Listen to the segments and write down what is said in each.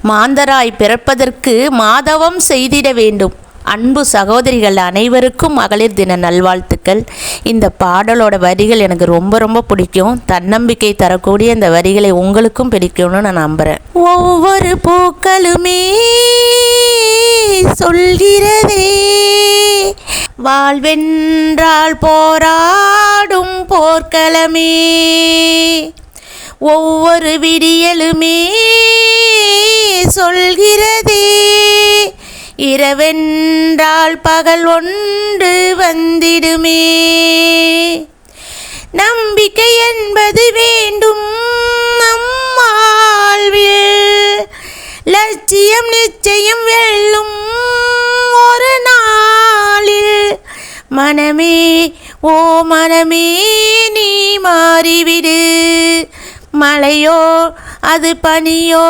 மாந்தராய் பிறப்பதற்கு மாதவம் செய்திட வேண்டும். அன்பு சகோதரிகள் அனைவருக்கும் மகளிர் தின நல்வாழ்த்துக்கள். இந்த பாடலோட வரிகள் எனக்கு ரொம்ப ரொம்ப பிடிக்கும். தன்னம்பிக்கை தரக்கூடிய இந்த வரிகளை உங்களுக்கும் பிடிக்கும்னு நான் நம்புகிறேன். ஒவ்வொரு பூக்களுமே சொல்கிறதே, வாழ்வென்றால் போராடும் போர்க்களமே. ஒவ்வொரு விடியலுமே சொல்கிறதே, இரவென்றால் பகல் ஒன்று வந்திடுமே. நம்பிக்கை என்பது வேண்டும் நம் வாழ்வில், லட்சியம் நிச்சயம் வெல்லும் ஒரு நாளில். மனமே ஓ மனமே நீ மாறிவிடு, மழையோ அது பனியோ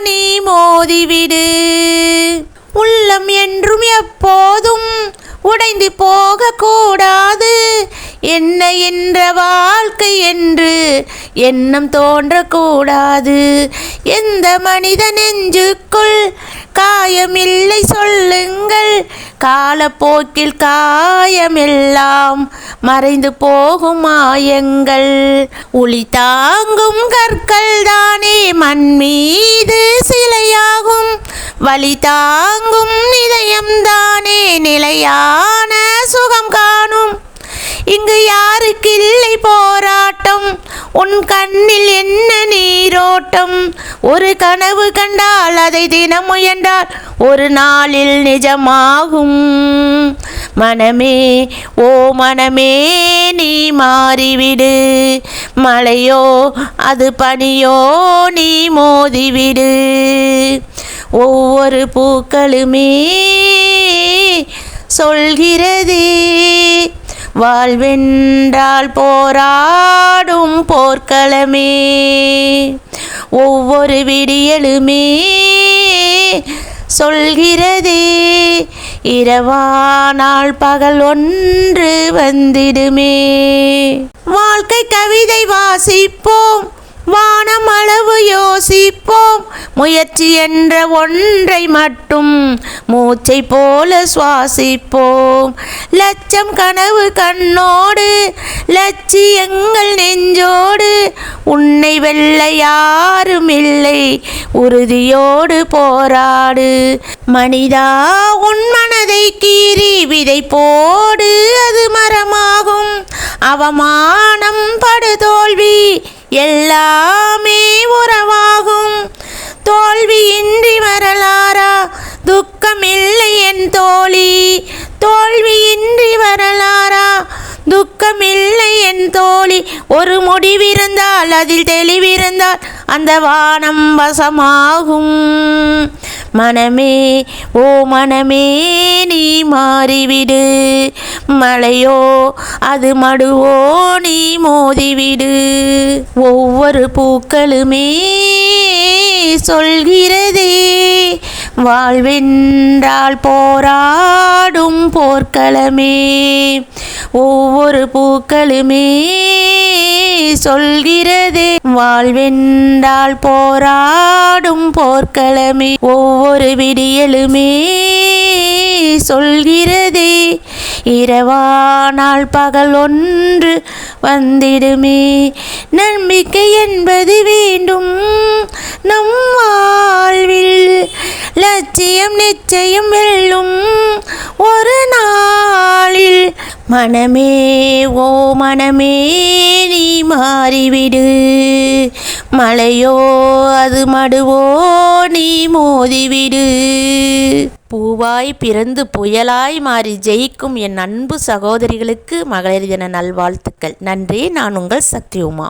நீ மோதிவிடு. உள்ளம் என்றும் எப்போதும் உடைந்து போகக்கூடாது, என்ன என்ற வாழ்க்கை என்று எண்ணம் தோன்றக்கூடாது. எந்த மனித நெஞ்சுக்குள் காயமில்லை சொல்லுங்கள், காலப்போக்கில் காயமெல்லாம் மறைந்து போகும் மாயங்கள். ஒளி தாங்கும் கற்கள் தானே மண் மீது சிலையாகும், வலி தாங்கும் இதயம்தானே நிலையான சுகம் காணும். இங்கு யாருக்கில்லை போராட்டம், உன் கண்ணில் என்ன நீரோட்டம். ஒரு கனவு கண்டால் அதை தினம் முயன்றால் ஒரு நாளில் நிஜமாகும். மனமே ஓ மனமே நீ மாறிவிடு, மழையோ அது பனியோ நீ மோதிவிடு. ஒவ்வொரு பூக்களுமே சொல்கிறதே, வாழ்வென்றால் போராடும் போர்க்களமே. ஒவ்வொரு விடியலுமே சொல்கிறதே, இரவானால் பகல் ஒன்று வந்திடுமே. வாழ்க்கை கவிதை வாசிப்போம், வானம் அளவு யோசிப்போம், முயற்சி என்ற ஒன்றை மட்டும் மூச்சை போல சுவாசிப்போம். லட்சம் கனவு கண்ணோடு, லட்சியங்கள் நெஞ்சோடு, உன்னை வெல்ல யாரும் இல்லை, உறுதியோடு போராடு. மனிதா உன் மனதை கீறி விதை போடு, அது மரமாகும். அவமானம் படுதோல்வி எல்லாமே உறவாகும். தோல்வியின்றி வரலாறா, துக்கமில்லை என் தோழி. தோல்வியின்றி வரலாறா, துக்கமில்லை என் தோழி. ஒரு முடிவிருந்தால் அதில் தெளிவிருந்தால் அந்த வானம் வசமாகும். மனமே ஓ மனமே நீ மாறிவிடு, மழையோ அது மடுவோ நீ மோதிவிடு. ஒவ்வொரு பூக்களுமே சொல்கிறதே, வாழ்வென்றால் போராடும் போர்க்களமே. ஒவ்வொரு பூக்களுமே சொல்கிறதே, வாழ்வென்றால் போராடும் போர்க்களமே. ஒவ்வொரு விடியலுமே சொல்கிறதே, இரவானால் பகல் ஒன்று வந்திடுமே. நம்பிக்கை என்பது வேண்டும் நம் வாழ்வில், லட்சியம் நிச்சயம் வெல்லும் ஒரு நாளில். மனமே ஓ மனமே நீ மாறிவிடு, மழையோ அது மடுவோ நீ மோதிவிடு. பூவாய் பிறந்து புயலாய் மாறி ஜெயிக்கும் என் அன்பு சகோதரிகளுக்கு மகளிர் தின நல்வாழ்த்துக்கள். நன்றி. நான் உங்கள் சக்தி உமா.